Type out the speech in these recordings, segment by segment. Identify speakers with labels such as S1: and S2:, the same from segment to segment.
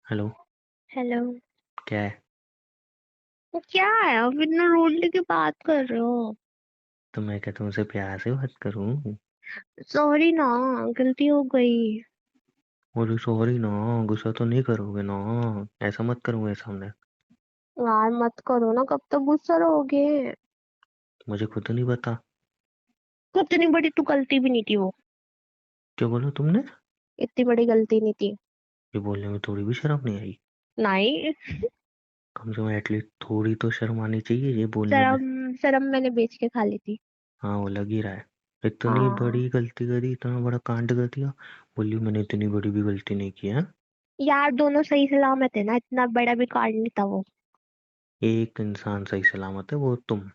S1: Hello.
S2: Hello.
S1: क्या है?
S2: वो क्या है, अब इतना रूडली की बात कर रहे हो?
S1: तो मैं क्या तुमसे प्यार से बात करूं?
S2: सॉरी ना, गलती हो गई।
S1: और सॉरी ना। गुस्सा तो नहीं करोगे ना? ऐसा मत करूंगा सामने।
S2: यार मत करो ना, कब तक गुस्सा रहोगे?
S1: मुझे खुद नहीं पता।
S2: तो इतनी बड़ी तो गलती भी नहीं थी वो।
S1: क्या बोला तुमने?
S2: इतनी बड़ी गलती नहीं थी।
S1: ये बोलने में थोड़ी भी शर्म नहीं आई?
S2: नहीं।
S1: कम से कम एटलीस्ट थोड़ी तो शर्म आनी चाहिए ये बोलने में।
S2: शर्म। शर्म मैंने बेच के खा ली थी।
S1: हाँ, वो लग ही रहा है। इतनी
S2: हाँ।
S1: बड़ी गलती करी, इतना बड़ा कांड कर दिया। बोली मैंने इतनी बड़ी भी गलती नहीं की है।
S2: यार दोनों सही सलामत है ना, इतना बड़ा भी कांड नहीं था वो।
S1: एक इंसान सही सलामत है, वो तुम।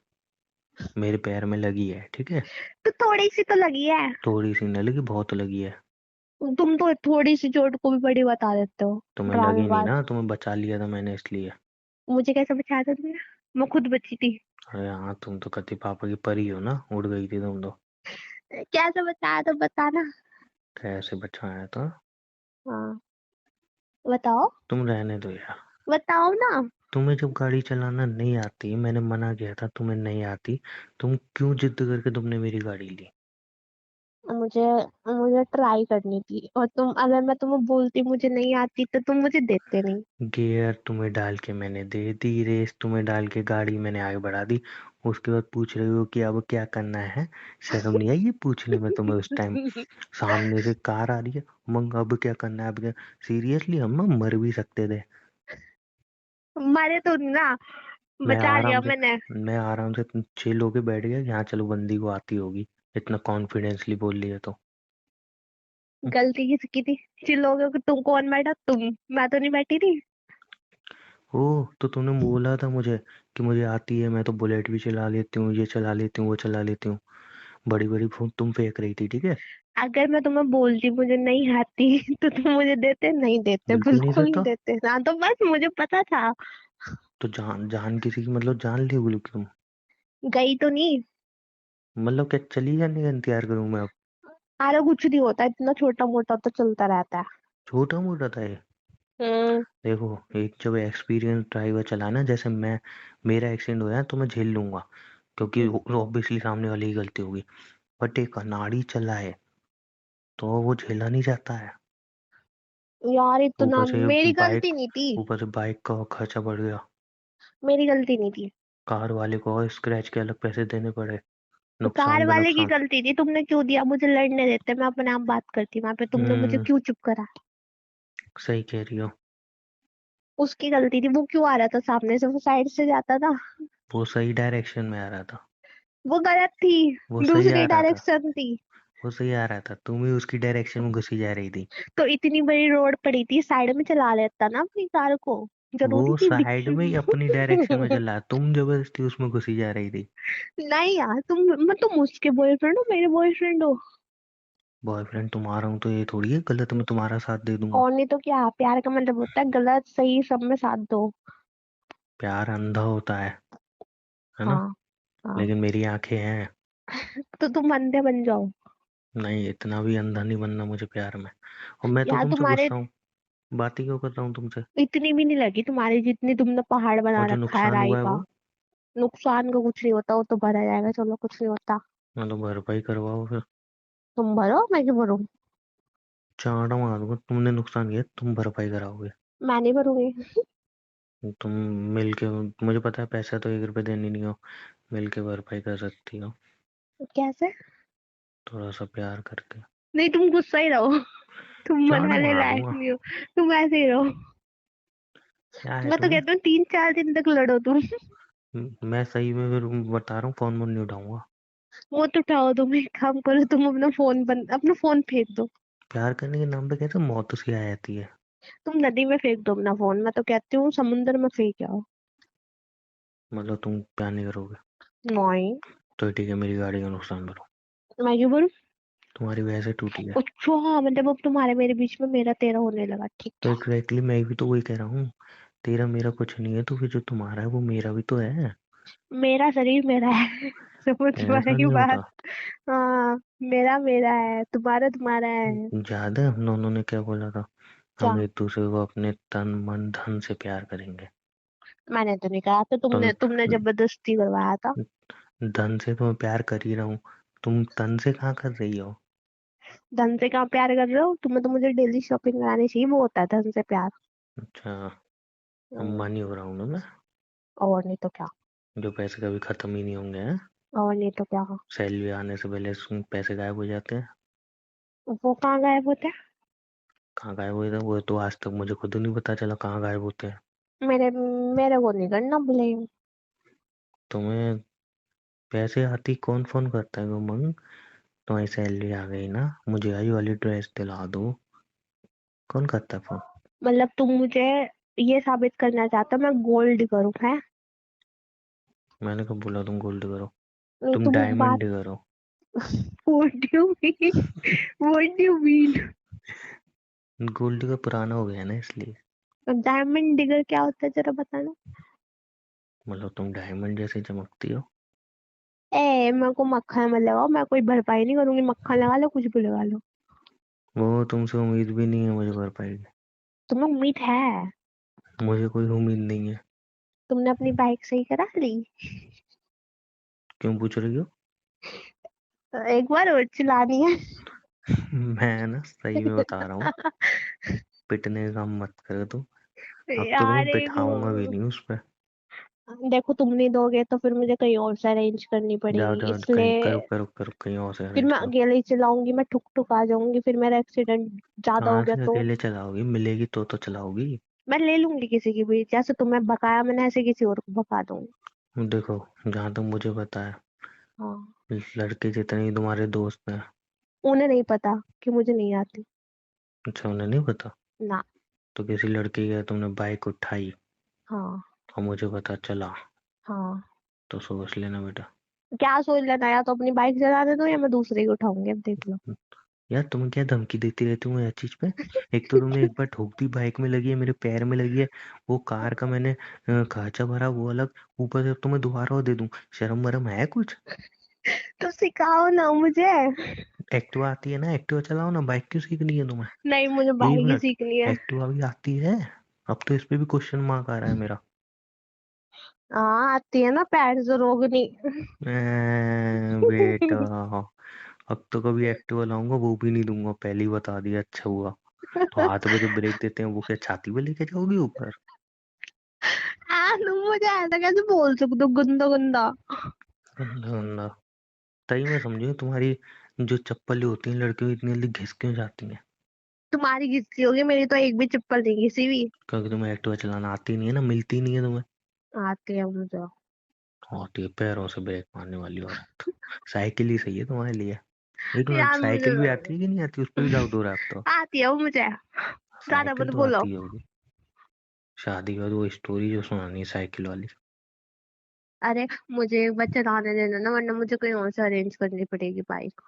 S1: मेरे पैर में लगी है, ठीक है।
S2: तो थोड़ी सी तो लगी है।
S1: थोड़ी सी न लगी, बहुत लगी है।
S2: तुम तो थोड़ी सी चोट को भी बड़ी बता देते हो।
S1: तुम्हें लगी नहीं
S2: ड्रामेबाज।
S1: ना, तुम्हें बचा लिया था मैंने इसलिए।
S2: मुझे कैसे बचाया था तुमने? मैं खुद बची थी।
S1: अरे हाँ, तुम तो कति पापा की परी हो ना, उड़ गई थी तुम तो।
S2: कैसे बचाया था बताना।
S1: कैसे बचाया था?
S2: हाँ, बताओ।
S1: तुम रहने दो यार।
S2: बताओ ना।
S1: तुम्हें जब गाड़ी चलाना नहीं आती, मैंने मना किया था तुम्हें नहीं आती। तुम क्यों जिद करके तुमने मेरी गाड़ी ली?
S2: मुझे मुझे ट्राई करनी थी, और तुम, अगर मैं तुम्हें बोलती मुझे नहीं आती तो तुम मुझे देते नहीं।
S1: गियर तुम्हें डाल के मैंने दे दी, रेस तुम्हें डाल के गाड़ी मैंने आगे बढ़ा दी। उसके बाद पूछ रही हो कि अब क्या करना है? शर्म नहीं आई ये पूछने में तुम्हें उस टाइम? सामने से कार आ रही है। मंग अब क्या करना है, अब क्या? सीरियसली हम ना मर भी सकते थे।
S2: मारे तो नहीं ना।
S1: मैं
S2: बचा लिया
S1: आराम से
S2: मैंने।
S1: मैं आराम से चिल होके बैठ गया कि हाँ चलो बंदी को आती होगी। इतना कॉन्फिडेंसली बोल लिया तो।
S2: गलती किसकी थी? चिल्लोगे कि तुम कौन बैठा, तुम? मैं तो नहीं बैठी थी।
S1: ओ, तो तूने बोला था मुझे कि मुझे आती है, मैं तो बुलेट भी चला लेती हूँ, ये चला लेती हूँ, वो चला लेती हूँ। बड़ी बड़ी फोन तुम फेंक रही थी, ठीक है।
S2: अगर मैं तुम्हें बोलती मुझे नहीं आती तो तुम मुझे देते? नहीं देते,
S1: बिल्कुल नहीं
S2: बिल्कुल नहीं
S1: देता।
S2: देते। हाँ तो बस मुझे पता था।
S1: तो जान जान किसी की मतलब जान ले बोलो तुम।
S2: गई तो नहीं।
S1: मतलब क्या चली जाने का इंतजार करूं मैं अब?
S2: अरे कुछ नहीं होता, इतना छोटा मोटा तो चलता रहता है।
S1: छोटा मोटा था ये।
S2: हम्म।
S1: देखो, एक जब एक्सपीरियंस ड्राइवर चलाना, जैसे मैं, मेरा एक्सीडेंट होया है तो मैं झेल लूंगा, क्योंकि ऑब्वियसली सामने वाले की गलती होगी। बट एक अनाड़ी चला है तो वो झेला नहीं जाता है।
S2: यार इतना
S1: ऊपर से
S2: मेरी गलती
S1: बाइक
S2: नहीं थी।
S1: ऊपर से बाइक का खर्चा बढ़ गया।
S2: मेरी गलती नहीं थी।
S1: कार वाले को और स्क्रैच के अलग पैसे देने पड़े।
S2: कार
S1: नुकसान पे
S2: वाले की
S1: नुकसान।
S2: गलती थी, तुमने क्यों दिया? मुझे लड़ने देते, मैं अपने आप बात करती वहां पे, तुमने मुझे
S1: हम्म।
S2: क्यों चुप करा?
S1: सही कह रही हो।
S2: उसकी गलती थी, वो क्यों आ रहा था सामने से? वो साइड से जाता था।
S1: वो सही डायरेक्शन में आ रहा था।
S2: वो गलत थी।
S1: वो सही आ
S2: दूसरी
S1: रहा था।
S2: डायरेक्शन थी।
S1: वो सही आ रहा था, तुम ही उसकी डायरेक्शन में घुसी जा रही थी।
S2: तो इतनी बड़ी रोड पड़ी थी, साइड में चला लेता ना अपनी कार को। जरूरी
S1: वो
S2: थी
S1: साइड
S2: बीच
S1: में ही अपनी डायरेक्शन में चला, तुम जबरदस्ती उसमें घुसी जा रही थी।
S2: नहीं यार, तुम उसके बॉयफ्रेंड हो, मेरे बॉयफ्रेंड हो।
S1: बॉयफ्रेंड तुम्हारा हूं तो ये थोड़ी है गलत मैं तुम्हारा साथ दे दूंगा।
S2: और नहीं तो क्या, प्यार का मतलब होता है गलत सही सब में साथ दो।
S1: प्यार अंधा होता है ना।
S2: हाँ। हाँ।
S1: लेकिन मेरी आंखें हैं।
S2: तो तुम अंधे बन जाओ।
S1: नहीं, इतना भी अंधा नहीं बनना मुझे प्यार में। और मैं तो
S2: यार
S1: तुमसे
S2: तुम्हारे
S1: गुस्सा हूँ। बात ही क्यों कर रहा हूँ तुमसे?
S2: इतनी भी नहीं लगी तुम्हारी, जितनी तुमने पहाड़ बना
S1: और जो
S2: रखा है
S1: नुकसान
S2: राई
S1: हुआ है
S2: का।
S1: वो?
S2: नुकसान का कुछ नहीं होता, वो तो भरा जाएगा, चलो कुछ नहीं होता।
S1: मतलब भरपाई करवाओ फिर।
S2: तुम भरो, मैं क्यों भरूं?
S1: चांटा मार दूंगा, तुमने नुकसान किया तुम भरपाई कराओगे।
S2: मैं नहीं भरूंगी।
S1: तुम मिल के, मुझे पता है पैसा तो 1 रुपए देनी नहीं हो, मिल के भरपाई कर सकती हो।
S2: कैसे?
S1: थोड़ा सा प्यार करके।
S2: नहीं, तुम गुस्सा ही रहो। तुम
S1: चांटा
S2: मनाने
S1: मार
S2: लायक
S1: दूंगा।
S2: नहीं हो। तुम ऐसे ही रहो।
S1: क्या है
S2: मैं तो
S1: तुम्हें?
S2: कहती हूँ 3-4 दिन तक लड़ो तुम।
S1: मैं सही में फिर बता रहा हूँ, फोन वोन नहीं उठाऊंगा।
S2: वो तो उठाओ, तुम एक काम करो, तुम अपना फोन फेंक दो।
S1: प्यार करने के नाम पे कहते हैं मौत सी आ जाती है।
S2: तुम नदी में फेंक दो अपना फोन, मैं तो कहती हूँ समुंदर में फेंक आओ।
S1: मतलब तुम प्यार नहीं करोगे?
S2: नहीं।
S1: तो ठीक है, मेरी गाड़ी का नुकसान भरो।
S2: मैं क्यों भरूं?
S1: तुम्हारी वजह से टूटी है।
S2: अच्छा, मतलब अब तुम्हारे मेरे बीच में मेरा तेरा होने लगा, ठीक
S1: तो
S2: है।
S1: एग्जैक्टली मैं भी तो वही कह रहा हूँ। तेरा मेरा कुछ नहीं है, तो फिर जो तुम्हारा है वो मेरा भी तो है।
S2: मेरा शरीर मेरा है। समझ में
S1: ऐसा
S2: आई
S1: नहीं
S2: बात?
S1: होता।
S2: हाँ। मेरा मेरा है, तुम्हारा तुम्हारा है।
S1: याद है हम दोनों ने क्या बोला था?
S2: क्या?
S1: हम एक दूसरे को अपने तन मन धन से प्यार करेंगे।
S2: मैंने तो नहीं कहा था,
S1: तुम
S2: तुमने तुमने जबरदस्ती करवाया था।
S1: धन से तो मैं प्यार कर ही रहा हूँ, तुम तन से कहाँ कर रही हो?
S2: धन से कहाँ प्यार कर रहे हो? तुम्हें तो मुझे डेली शॉपिंग करानी चाहिए, वो होता है धन से प्यार।
S1: अच्छा,
S2: हम्म,
S1: अंबानी हो रहा हूँ ना मैं,
S2: और नहीं तो क्या।
S1: जो पैसे कभी खत्म ही नहीं होंगे हैं।
S2: और नहीं तो क्या।
S1: सैलरी आने से पहले पैसे गायब हो जाते हैं।
S2: वो कहाँ गायब होते हैं?
S1: कहाँ गायब हुए थे वो तो आज तक मुझे खुद नहीं पता चला कहाँ गायब होते हैं।
S2: मेरे मेरे को नहीं करना ब्लेम।
S1: तुम्हें पैसे आती कौन फोन करता है उमंग? तुम्हारी सैलरी आ गई ना, मुझे आई वाली ड्रेस दिला दो, कौन करता है फोन?
S2: मतलब तुम मुझे ये साबित करना चाहते हो मैं गोल्ड करूँ है?
S1: मैंने कब बोला तुम गोल्ड करो?
S2: नहीं,
S1: तुम
S2: तुम बात।
S1: डायमंड करो।
S2: What do you mean? What do you mean?
S1: Gold का पुराना हो गया ना इसलिए।
S2: डायमंड डिगर क्या होता है जरा बताना।
S1: मतलब तुम डायमंड जैसे चमकती हो।
S2: मेरे को मक्खन मत लगाओ, मैं कोई भरपाई नहीं करूंगी, मक्खन लगा लो कुछ भी लगा लो।
S1: वो तुमसे उम्मीद भी नहीं है मुझे कर पाएगी।
S2: तुम्हें उम्मीद है?
S1: मुझे कोई उम्मीद नहीं है।
S2: तुमने अपनी बाइक सही करा ली?
S1: क्यों पूछ रही हो?
S2: एक बार और चलानी है।
S1: मैं ना सही में बता रहा हूँ, पिटने का काम मत करो तुम। अब तो तुम्हें
S2: यार एक
S1: बिठाऊंगा भी नहीं उस पर।
S2: देखो, तुम नहीं दोगे तो फिर मुझे कहीं और से अरेंज करनी
S1: जाओ
S2: पड़ेगी
S1: जाओ कहीं
S2: इसलिए।
S1: करो करो करो कहीं और से
S2: फिर
S1: अरेंज
S2: मैं
S1: करो।
S2: अकेले ही चलाऊंगी, मैं ठुक ठुक आ जाऊंगी, फिर मेरा एक्सीडेंट ज्यादा हो
S1: कहाँ
S2: गया
S1: से
S2: तो।
S1: अकेले चलाओगी? मिलेगी तो चलाओगी।
S2: मैं ले लूंगी किसी की भी, जैसे तुम्हें बकाया मैंने ऐसे किसी और को बका दूंगी।
S1: देखो, जहाँ तक मुझे पता है,
S2: हाँ।
S1: लड़के जितने ही तुम्हारे दोस्त हैं।
S2: उन्हें नहीं पता कि मुझे नहीं आती।
S1: अच्छा, उन्हें नहीं पता?
S2: ना।
S1: तो किसी लड़की का तुमने बाइक उठाई
S2: हाँ।
S1: और मुझे पता चला,
S2: हाँ।
S1: तो सोच लेना बेटा।
S2: क्या सोच लेना, या तो अपनी बाइक चलाने दो या मैं दूसरे की उठाऊंगी, अब देख लो।
S1: यार तुम्हें क्या धमकी देती रहती हूँ हर चीज पे? एक तो तुमने एक बार ठोक दी, बाइक में लगी है, मेरे पैर में लगी है। वो कार का मैंने खर्चा भरा वो अलग, ऊपर से अब तुम्हें दोबारा वो दे दूं? शर्म वरम है कुछ?
S2: तो सिखाओ ना मुझे।
S1: एक्टिवा आती है ना, एक्टिवा चलाओ ना, बाइक क्यों सीखनी है तुम्हें?
S2: नहीं, मुझे
S1: एक
S2: बाइक ही
S1: मिनट,
S2: सीखनी है।
S1: एक्टिवा भी आती है? अब तो इस पे भी क्वेश्चन मार्क आ रहा है मेरा।
S2: हाँ आती है ना, पैर से रोकनी।
S1: बेटा, अब तो कभी एक्टिवा लाऊंगा वो भी नहीं दूंगा, पहले ही बता दिया, अच्छा हुआ। तो हाथ में जो ब्रेक देते हैं वो क्या छाती पे लेके जाओगी ऊपर?
S2: तुम मुझे ऐसा कैसे बोल सकते हो, गंदा गंदा।
S1: गंदा गंदा। तई मैं समझू तुम्हारी जो चप्पलें होती हैं लड़कियों की इतनी जल्दी घिस क्यों जाती हैं?
S2: तुम्हारी घिसी होगी, मेरी तो एक भी चप्पल नहीं घिसी हुई।
S1: क्योंकि तुम्हें एक्टिवा चलाना आती नहीं है ना, मिलती नहीं है तुम्हें।
S2: आती है मुझे।
S1: होती है पैरों से ब्रेक मारने वाली औरत। साइकिल ही सही है तुम्हारे लिए। एक मिनट,
S2: यार मुझे
S1: साइकिल भी आती है कि नहीं आती, उस पर भी डाउट हो रहा है अब तो।
S2: आती है वो मुझे। ज्यादा
S1: साइकिल
S2: मत
S1: तो
S2: बोलो।
S1: आती होगी। शादी के बाद वो स्टोरी जो सुनानी है साइकिल वाली।
S2: अरे मुझे एक बार चलाने देना ना, वरना मुझे कहीं और से अरेंज करनी पड़ेगी बाइक।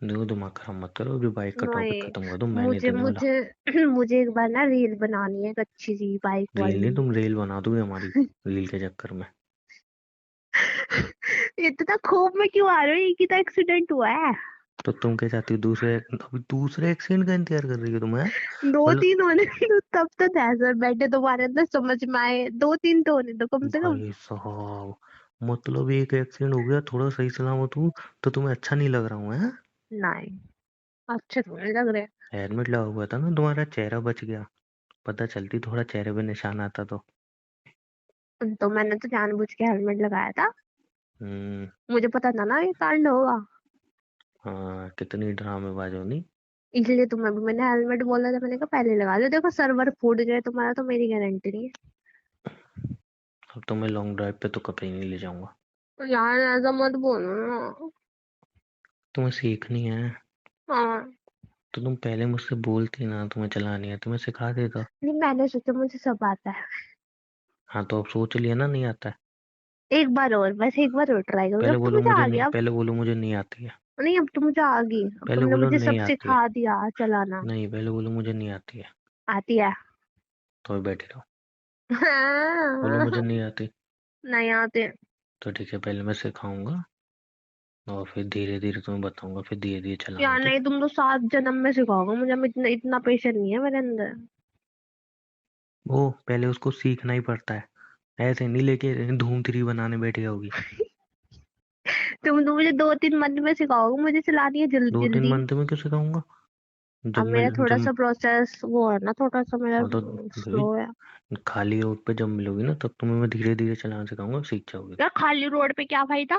S1: देखो दिमाग खराब मत करो, अभी बाइक का टॉपिक
S2: नहीं,
S1: खत्म कर दो, मैं नहीं
S2: मुझे
S1: देने वाला।
S2: मुझे मुझे एक बार ना रील बनानी है, एक अच्छी सी बाइक
S1: रील नहीं,
S2: वाली।
S1: तुम रेल बना दोगे हमारी, रील के चक्कर में।
S2: इतना खूब में क्यों आ रहे हो, एक ही तो एक्सीडेंट हुआ है।
S1: तो तुम क्या चाहती हो दूसरे, अभी दूसरे एक्सीडेंट का इंतजार कर रही हो तुम, हैं?
S2: दो
S1: मतलब
S2: तीन होने दो, तब तो दस और बैठे तुम्हारे अंदर समझ में आए, दो तीन तो होने दो कम से कम।
S1: भाई साहब, मतलब एक एक्सीडेंट हो गया, थोड़ा सही सलामत हूँ तो तुम्हें अच्छा नहीं लग रहा हूँ, है?
S2: नहीं, अच्छे थोड़े लग रहे।
S1: हेलमेट लगा हुआ था ना, तुम्हारा चेहरा बच गया। पता चलती थोड़ा चेहरे पे निशान आता तो।
S2: तो मैंने तो जानबूझ के हेलमेट लगाया था।
S1: हम्म।
S2: मुझे पता था ना ये कांड होगा।
S1: हाँ, कितनी ड्रामेबाज हो नहीं।
S2: इसलिए तुम्हें भी मैंने हेलमेट बोला था, मैंने कहा पहले लगा लो, देखो सर्वर फूट गए तुम्हारा तो मेरी गारंटी नहीं
S1: अब तो मैं लॉन्ग ड्राइव पे तो कभी नहीं ले जाऊंगा।
S2: है। यार ऐसा मत बोलो ना।
S1: तुम्हें सीखनी है
S2: हाँ।
S1: तो तुम पहले मुझसे बोलती ना, तुम्हें चलानी है तो मैं सिखा देता।
S2: नहीं, मैंने सोचा मुझे सब आता है।
S1: हाँ तो अब सोच लिया ना नहीं आता है।
S2: एक बार और, बस एक बार और ट्राई करूंगी, अब
S1: पहले
S2: तो
S1: बोलो
S2: मुझे
S1: मुझे
S2: आ
S1: नहीं,
S2: गया। अब
S1: पहले बोलो मुझे नहीं आती है।
S2: नहीं, अब तो मुझे आ गई, अब
S1: पहले
S2: तुमने
S1: बोलो
S2: मुझे सब
S1: नहीं आती है।
S2: सिखा दिया चलाना।
S1: नहीं, पहले बोलो मुझे नहीं आती है।
S2: आती है।
S1: तो मैं बैठे रहो। बोलो
S2: हाँ,
S1: मुझे नहीं आती।
S2: नहीं आते।
S1: तो ठीक है, पहले मैं सिखाऊंगा, और फिर धीरे धीरे तुम्हें बताऊंगा, फिर धीरे धीरे चलाना,
S2: यार
S1: ठीक।
S2: नहीं, तुम तो 7 जन्म में सिखाओगे मुझे, मैं इतना इतना पेशेंस नहीं है मेरे अंदर।
S1: वो पहले उसको सीखना ही पड़ता है, ऐसे नहीं लेके धूम 3 बनाने बैठ होगी।
S2: तुम तो मुझे 2-3 मंथ में सिखाओगे मुझे चलानी है जल्दी
S1: 2-3
S2: जल्दी।
S1: मंथ में क्यों सिखाऊंगा?
S2: अब
S1: जब
S2: मेरा थोड़ा
S1: जब
S2: सा प्रोसेस वो है ना, थोड़ा सा मेरा
S1: हाँ तो भाई,
S2: स्लो है।
S1: खाली रोड पे जब मिलोगी ना तब तुम्हें मैं धीरे धीरे चलाना सिखाऊंगा, सीख जाओगी।
S2: यार खाली रोड पे क्या फायदा?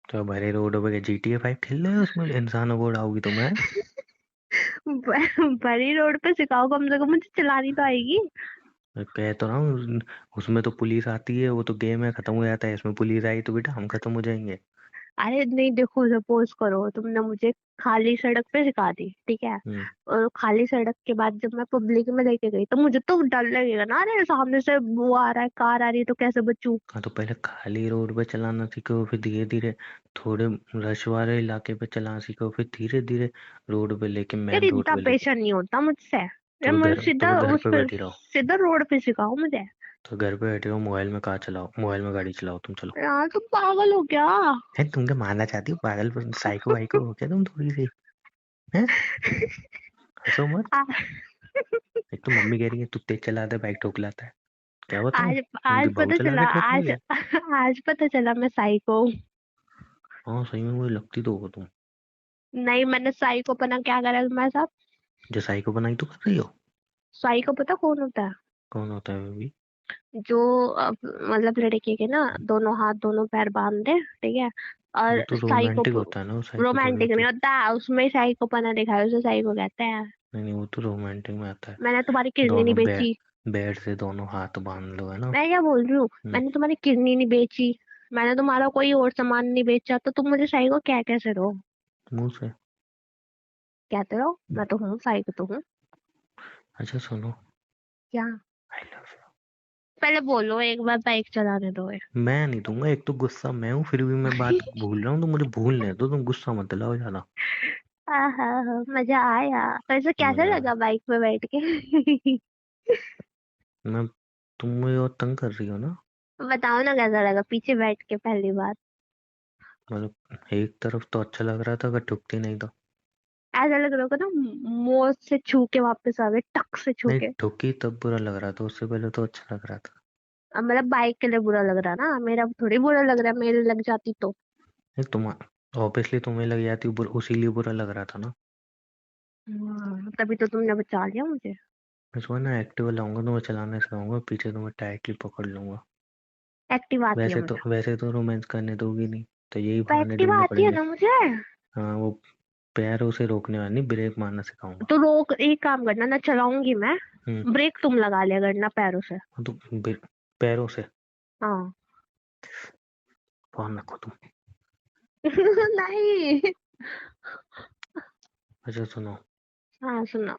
S1: तो भरे रोडों पे GTA 5 खेल रहे हो, उसमें इंसानों को उड़ाओगी तुम्हें?
S2: बड़ी रोड पे सिखाओ, कम से कम मुझे चलानी तो आएगी।
S1: मैं कह तो रहा हूँ, उसमें तो पुलिस आती है, वो तो गेम है, खत्म हो जाता है। इसमें पुलिस आई तो बेटा हम खत्म हो जाएंगे।
S2: अरे नहीं, देखो सपोज करो तुमने मुझे खाली सड़क पे सिखा दी, ठीक है।
S1: हम्म।
S2: और खाली सड़क के बाद जब मैं पब्लिक में लेके गई तो मुझे तो डर लगेगा ना, अरे सामने से वो आ रहा है, कार आ रही है, तो कैसे बचूं?
S1: हाँ तो पहले खाली रोड पे चलाना सीखो, फिर धीरे धीरे थोड़े रश वाले इलाके पे चलाना सीखो, फिर धीरे धीरे रोड पे लेके,
S2: यार
S1: मेन रोड
S2: इतना
S1: पे लेके।
S2: पेशेंस नहीं होता मुझसे यार,
S1: तो
S2: मुझे
S1: घर
S2: सीधा
S1: तो घर
S2: उस
S1: पे
S2: पे,
S1: बैठी रहो।
S2: सीधा रोड पे सिखाओ मुझे।
S1: तो घर पे बैठे रहो, मोबाइल में कार चलाओ, मोबाइल में गाड़ी चलाओ, तुम चलो।
S2: यार तुम पागल हो क्या?
S1: है तुम क्या मानना चाहती हो? पागल साइको वाइको हो क्या तुम थोड़ी सी? है, हंसो मत।
S2: आ-
S1: एक तो मम्मी कह रही है तू तेज चलाता है, बाइक ठोक लाता है। क्या बताऊं?
S2: आज
S1: उनकी
S2: आज
S1: बहू
S2: पता
S1: चला
S2: चला,
S1: के ठोक ले
S2: आज
S1: गए।
S2: आज पता चला मैं साइको हूँ।
S1: हाँ सही में मुझे लगती तो हो तुम।
S2: नहीं, मैंने साइको पना क्या करा है तुम्हारे साथ?
S1: जो साइको बनाई तो कर रही हो।
S2: साइको पता कौन होता है?
S1: कौन होता है बेबी?
S2: जो मतलब लड़के के ना दोनों हाथ दोनों पैर बांध दे, ठीक है।
S1: वो
S2: और
S1: तो
S2: साइको,
S1: रोमांटिक होता है ना, वो साइको थोड़ी
S2: रोमांटिक
S1: होती
S2: नहीं
S1: है।
S2: होता, उसमें साइको पना दिखाया है, उसे साइको कहते हैं।
S1: नहीं नहीं, वो तो रोमांटिक में आता है।
S2: मैंने तुम्हारी किडनी नहीं
S1: दोनों
S2: बेची।
S1: बेड से दोनों हाथ बांध लो, है ना।
S2: मैं क्या बोल रही हूँ,
S1: हम्म।
S2: मैंने तुम्हारी किडनी नहीं बेची, मैंने तुम्हारा कोई और सामान नहीं बेचा, तो तुम मुझे साइको क्या कैसे रहो?
S1: मुंह से।
S2: कहते रहो, मैं तो हूँ, साइको तो हूँ।
S1: अच्छा सुनो,
S2: क्या?
S1: आई लव यू।
S2: पहले बोलो, एक बार बाइक चलाने दो।
S1: मैं नहीं दूंगा, एक तो गुस्सा मैं हूँ, फिर भी मैं बात भूल रहा हूँ तो मुझे भूलने दो, तुम गुस्सा मत दिलाओ ज्यादा।
S2: आहा, मजा आया। वैसे कैसा
S1: मजा आया।
S2: लगा बाइक पे बैठ के?
S1: मैं, तुम मुझे और तंग कर रही हो ना।
S2: बताओ ना कैसा लगा पीछे बैठ के पहली बार?
S1: मतलब एक तरफ तो अच्छा लग रहा था, अगर ठुकती नहीं तो।
S2: ऐसा लग रहा होगा ना, मौत से छू के वापस आ गए, टक से छू
S1: नहीं
S2: के।
S1: ठुकी तब बुरा लग रहा था, उससे पहले तो अच्छा लग रहा था।
S2: अब मतलब बाइक के लिए बुरा लग रहा ना, मेरा थोड़ी बुरा लग रहा है, मेरे लग जाती तो।
S1: नहीं तुम, ऑब्वियसली तुम्हें लग जाती, उसी लिए बुरा लग रहा था ना।
S2: तभी तो तुमने बचा लिया मुझे।
S1: मैं सुबह ना एक्टिवा लाऊंगा तो मैं चलाना सिखाऊंगा, पीछे तो मैं टाइटली पकड़ लूंगा।
S2: एक्टिव आती है
S1: वैसे तो
S2: मुझे।
S1: वैसे तो रोमांस करने दोगी नहीं, तो यही
S2: तो
S1: बहाने
S2: एक्टिव
S1: ढूंढने
S2: आती है
S1: पड़ेंगे।
S2: ना मुझे।
S1: हाँ वो पैरों से रोकने वाली नहीं, ब्रेक मारना सिखाऊंगा।
S2: तो रोक, एक काम करना ना, चलाऊंगी मैं,
S1: हम्म।
S2: ब्रेक तुम लगा लिया करना पैरों से।
S1: हाँ तो पैरों से।
S2: हाँ।
S1: फोन रखो तुम।
S2: नहीं।
S1: अच्छा सुनो,
S2: हाँ सुना।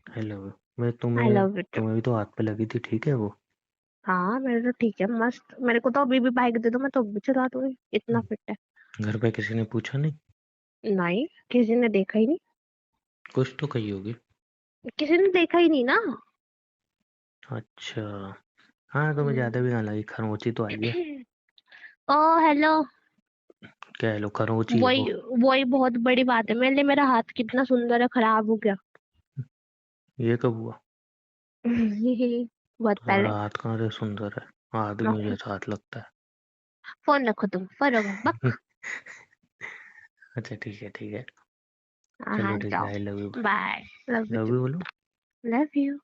S1: आई लव यू। मैं
S2: आई
S1: तुम्हें,
S2: लव इट।
S1: तुम्हें भी तो हाथ पे लगी थी, ठीक है वो।
S2: हाँ मेरे तो ठीक है, मस्त, मेरे को तो अभी भी बाइक दे दो, मैं तो अभी चला दूंगी, इतना फिट है।
S1: घर पे किसी ने पूछा नहीं?
S2: नहीं, किसी ने देखा ही नहीं।
S1: कुछ तो कही होगी।
S2: किसी ने देखा ही नहीं ना।
S1: अच्छा। हाँ तुम्हें
S2: हम्म।
S1: ज्यादा भी ना लगी, खरोंची तो आई है।
S2: ओ हेलो।
S1: क्या है लो, खरोंची है वो।
S2: वही, वही बहुत बड़ी बात है मेरे लिए, मेरा हाथ कितना सुंदर है, खराब हो गया।
S1: ये कब हुआ?
S2: बहुत
S1: तुम्हारा
S2: पहले।
S1: हाथ कहाँ से सुंदर है, आदमी जैसा हाथ लगता
S2: फोन रखो तुम, फरो
S1: है।
S2: बक।
S1: अच्छा ठीक है ठीक है।
S2: हाँ
S1: चलो
S2: हाँ,
S1: ठीक है,
S2: जाओ।
S1: I love you, bye.
S2: Bye. Love you
S1: love
S2: too.
S1: You बोलो।
S2: Love you.